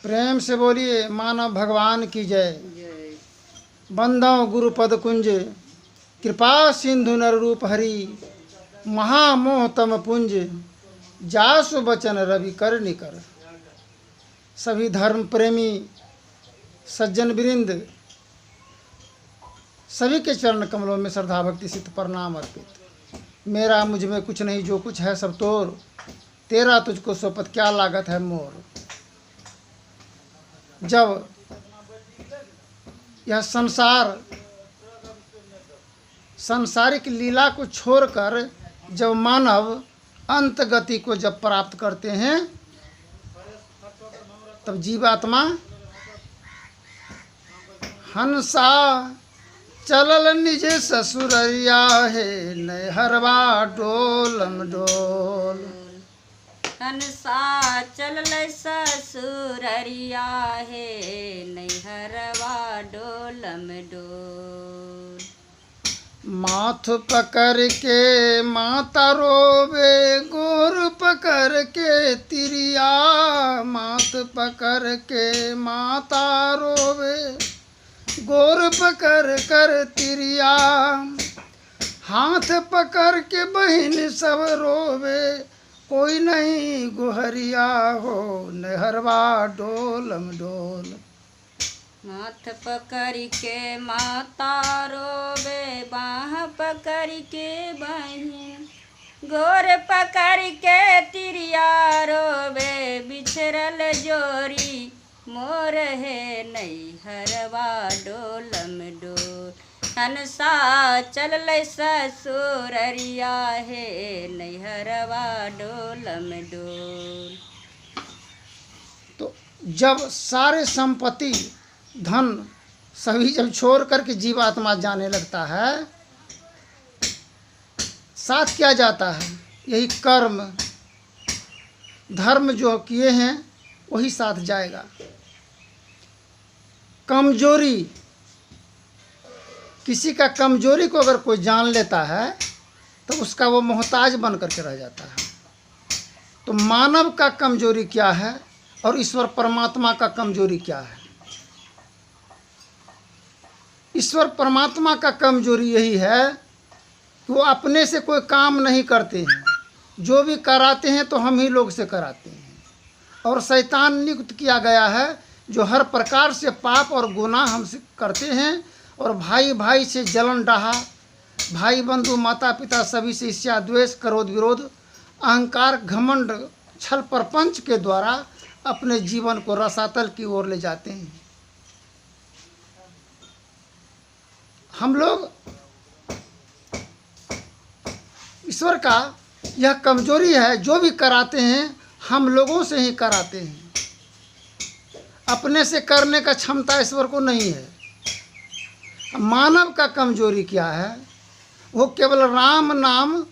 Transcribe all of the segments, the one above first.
प्रेम से बोलिए मानव भगवान की जय। जय। बंदों गुरुपद कुंज, कृपा सिंधु नर रूप हरि, महामोह तम पुंज, जासु बचन रवि कर निकर। सभी धर्म प्रेमी सज्जन वृंद सभी के चरण कमलों में श्रद्धा भक्ति सिद्ध प्रणाम अर्पित। मेरा मुझ में कुछ नहीं, जो कुछ है सब तोर, तेरा तुझको सोपत क्या लागत है मोर। जब यह सांसारिक लीला को छोड़कर जब मानव अंत गति को जब प्राप्त करते हैं, तब जीवात्मा हंसा चलल निज ससुररिया है, नैहरवा डोलम डोल। हंसा चलल ससुररिया है, नैहरवा डोलम डोल। माथ पकड़ के माता रोवे, गोर पकड़ के तिरिया। माथ पकड़ के माता रोवे, गोर पकड़ कर तिरिया। हाथ पकड़ के बहन सब रोवे, कोई नहीं गुहरिया हो, नहरवा डोलम डोल। हाथ पकड़ के माता रोवे, बाह पकड़ के बहिन, गोर पकड़ के तिरिया रोवे। बिछरल जोरी मोर है, नैहरवा डोलम डोल। हंसा चलल ससुररिया है, नैहरवा डोलम डोल। तो जब सारे संपत्ति धन सभी जब छोड़ करके जीवात्मा जाने लगता है, साथ क्या जाता है? यही कर्म धर्म जो किए हैं वही साथ जाएगा। कमजोरी, किसी का कमजोरी को अगर कोई जान लेता है तो उसका वो मोहताज बन करके रह जाता है। तो मानव का कमजोरी क्या है और ईश्वर परमात्मा का कमजोरी क्या है? ईश्वर परमात्मा का कमजोरी यही है कि वो अपने से कोई काम नहीं करते हैं, जो भी कराते हैं तो हम ही लोग से कराते हैं। और शैतान नियुक्त किया गया है जो हर प्रकार से पाप और गुनाह हमसे करते हैं, और भाई भाई से जलन डहा, भाई बंधु माता पिता सभी से ईर्ष्या द्वेष क्रोध विरोध अहंकार घमंड छल प्रपंच के द्वारा अपने जीवन को रसातल की ओर ले जाते हैं। हम लोग ईश्वर का यह कमजोरी है, जो भी कराते हैं हम लोगों से ही कराते हैं। अपने से करने का क्षमता ईश्वर को नहीं है। मानव का कमजोरी क्या है? वो केवल राम नाम,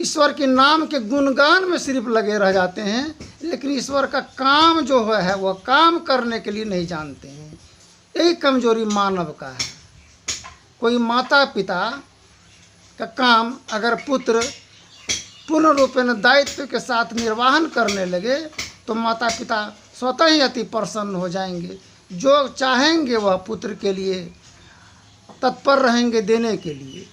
ईश्वर के नाम के गुणगान में सिर्फ लगे रह जाते हैं, लेकिन ईश्वर का काम जो है वह काम करने के लिए नहीं जानते हैं। यही कमजोरी मानव का है। कोई माता पिता का काम अगर पुत्र पूर्ण रूपेण दायित्व के साथ निर्वाहन करने लगे तो माता पिता स्वतः ही अति प्रसन्न हो जाएंगे। जो चाहेंगे वह पुत्र के लिए तत्पर रहेंगे देने के लिए।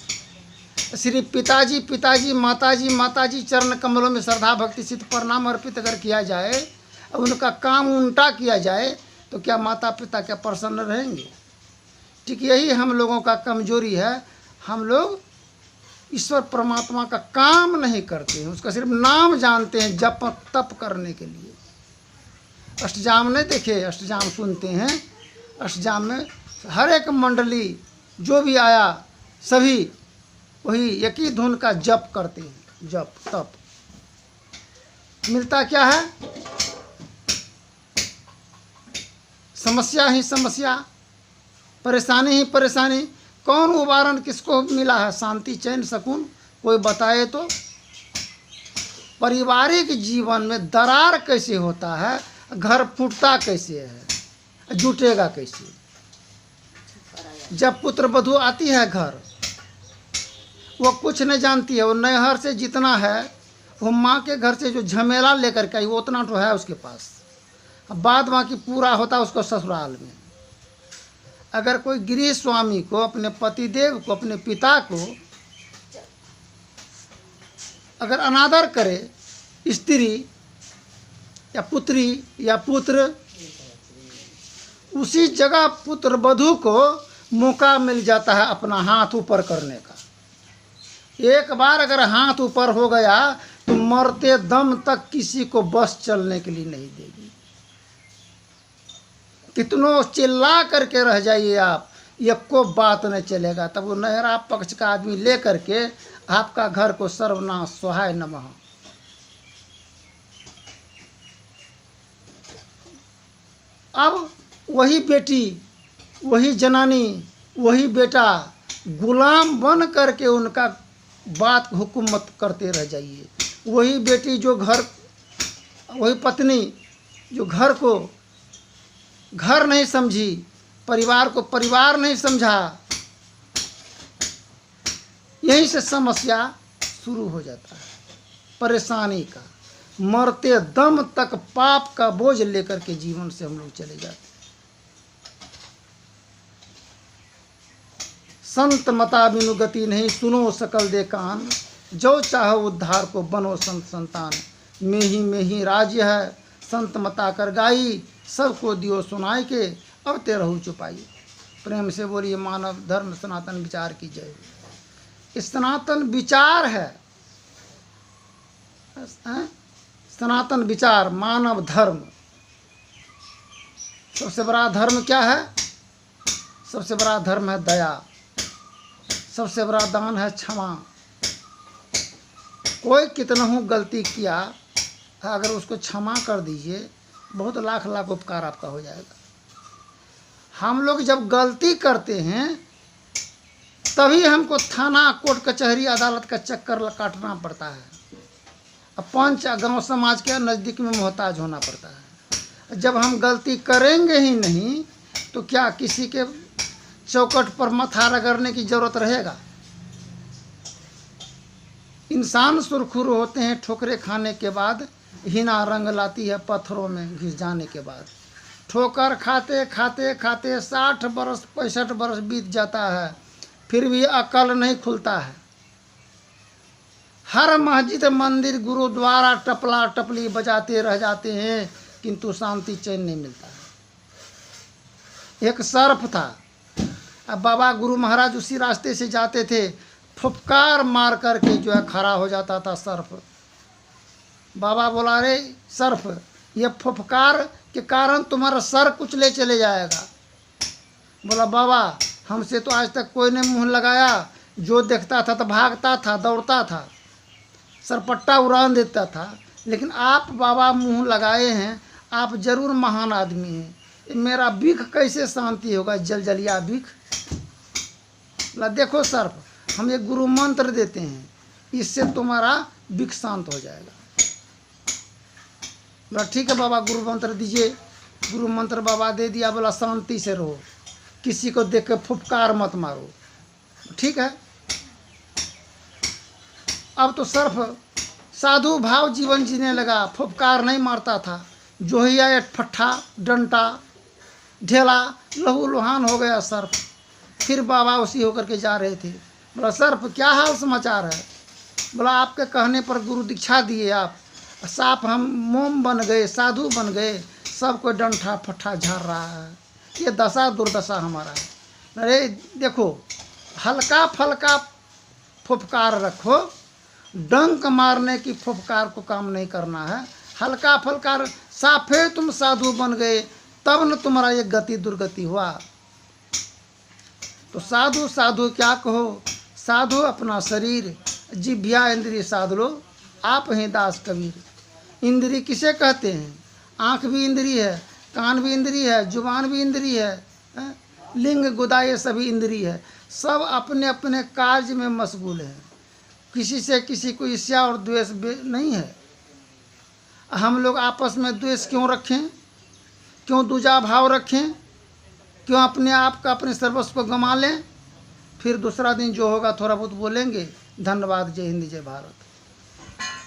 सिर्फ पिताजी माताजी चरण कमलों में श्रद्धा भक्ति सिद्ध प्रणाम अर्पित अगर किया जाए, उनका काम उल्टा किया जाए, तो क्या माता पिता क्या प्रसन्न रहेंगे? ठीक यही हम लोगों का कमजोरी है। हम लोग ईश्वर परमात्मा का काम नहीं करते हैं, उसका सिर्फ नाम जानते हैं जप तप करने के लिए। अष्टजाम नहीं देखे, अष्टजाम सुनते हैं। अष्टजाम में हर एक मंडली जो भी आया सभी वही एक ही धुन का जप करते हैं, जप तप। मिलता क्या है? समस्या ही समस्या, परेशानी ही परेशानी। कौन उदाहरण किसको मिला है शांति चैन सुकून? कोई बताए तो। पारिवारिक जीवन में दरार कैसे होता है, घर फूटता कैसे है, जुटेगा कैसे? जब पुत्र वधू आती है घर, वो कुछ नहीं जानती है। वो नैहर से जितना है वो माँ के घर से जो झमेला लेकर के आई वो उतना तो है उसके पास। बाद बाकी पूरा होता उसको ससुराल में। अगर कोई गृह स्वामी को, अपने पतिदेव को, अपने पिता को अगर अनादर करे, स्त्री या पुत्री या पुत्र, उसी जगह पुत्र वधू को मौका मिल जाता है अपना हाथ ऊपर करने का। एक बार अगर हाथ ऊपर हो गया तो मरते दम तक किसी को बस चलने के लिए नहीं देगी। कितनों चिल्ला करके रह जाइए आप, ये को बात नहीं चलेगा। तब वो नहरा पक्ष का आदमी ले करके आपका घर को सर्वनाश सोहाय नमः। अब वही बेटी, वही जनानी, वही बेटा गुलाम बन करके उनका बात हुकूमत करते रह जाइए। वही बेटी जो घर, वही पत्नी जो घर को घर नहीं समझी, परिवार को परिवार नहीं समझा, यहीं से समस्या शुरू हो जाता है, परेशानी का। मरते दम तक पाप का बोझ लेकर के जीवन से हम लोग चले जाते हैं। संत मता बिनु गति नहीं, सुनो सकल दे कान, जो चाहो उद्धार को बनो संत संतान। में ही राज्य है, संत मता कर गाई, सबको दियो सुनाई के, अब ते रहू चुपाई। प्रेम से बोलिए मानव धर्म सनातन विचार की जय। इस सनातन विचार है, सनातन विचार, मानव धर्म। सबसे बड़ा धर्म क्या है? सबसे बड़ा धर्म है दया। सबसे बड़ा दान है क्षमा। कोई कितना हो गलती किया, अगर उसको क्षमा कर दीजिए, बहुत लाख लाख उपकार आपका हो जाएगा। हम लोग जब गलती करते हैं तभी हमको थाना, कोर्ट, कचहरी, अदालत का चक्कर काटना पड़ता है। अब पंच गांव समाज के नज़दीक में मोहताज होना पड़ता है। जब हम गलती करेंगे ही नहीं तो क्या किसी के चौकट पर माथा रगड़ने की ज़रूरत रहेगा? इंसान सुरखुर होते हैं ठोकरे खाने के बाद, हिना रंग लाती है पत्थरों में घिस जाने के बाद। ठोकर खाते खाते खाते 60 बरस 65 बरस बीत जाता है, फिर भी अकल नहीं खुलता है। हर मस्जिद, मंदिर, गुरुद्वारा टपला टपली बजाते रह जाते हैं, किंतु शांति चैन नहीं मिलता है। एक सर्प था, अब बाबा गुरु महाराज उसी रास्ते से जाते थे, फुफकार मार करके जो है खड़ा हो जाता था सर्प। बाबा बोला, रे सर्प, ये फुफकार के कारण तुम्हारा सर कुछ ले चले जाएगा। बोला, बाबा हमसे तो आज तक कोई ने मुंह लगाया, जो देखता था तो भागता था, दौड़ता था, सरपट्टा उड़ान देता था, लेकिन आप बाबा मुंह लगाए हैं, आप जरूर महान आदमी हैं। मेरा बिख कैसे शांति होगा? जलजलिया बिख। बोला, देखो सर्प, हम एक गुरु मंत्र देते हैं, इससे तुम्हारा बिख शांत हो जाएगा। बोला, ठीक है बाबा, गुरु मंत्र दीजिए। गुरु मंत्र बाबा दे दिया। बोला, शांति से रहो, किसी को देख के फुफकार मत मारो। ठीक है। अब तो सर्प साधु भाव जीवन जीने लगा, फुफकार नहीं मारता था। जो ही आया फट्ठा, डंटा, ढेला, लहू लुहान हो गया सर्प। फिर बाबा उसी होकर के जा रहे थे। बोला, सर्प क्या हाल समाचार है? बोला, आपके कहने पर गुरु दीक्षा दिए आप, साफ हम मोम बन गए, साधु बन गए, सब कोई डंठा फट्ठा झाड़ रहा है। ये दशा दुर्दशा हमारा है। अरे देखो, हल्का फल्का फुफकार रखो, डंक मारने की फुफकार को काम नहीं करना है। हल्का फल्का साफे तुम साधु बन गए, तब न तुम्हारा ये गति दुर्गति हुआ। तो साधु साधु क्या कहो, साधु अपना शरीर, जिभ्या इंद्रिय साध लो, आप हैं दास कबीर। इंद्रिय किसे कहते हैं? आँख भी इंद्रिय है, कान भी इंद्रिय है, जुबान भी इंद्रिय है, लिंग गुदा ये सभी इंद्रिय है। सब अपने अपने कार्य में मशगूल है। किसी से किसी को ईर्ष्या और द्वेष नहीं है। हम लोग आपस में द्वेष क्यों रखें? क्यों दूजा भाव रखें? क्यों अपने आप का, अपने सर्वस्व को गंवा लें? फिर दूसरा दिन जो होगा थोड़ा बहुत बोलेंगे। धन्यवाद। जय हिंद, जय भारत।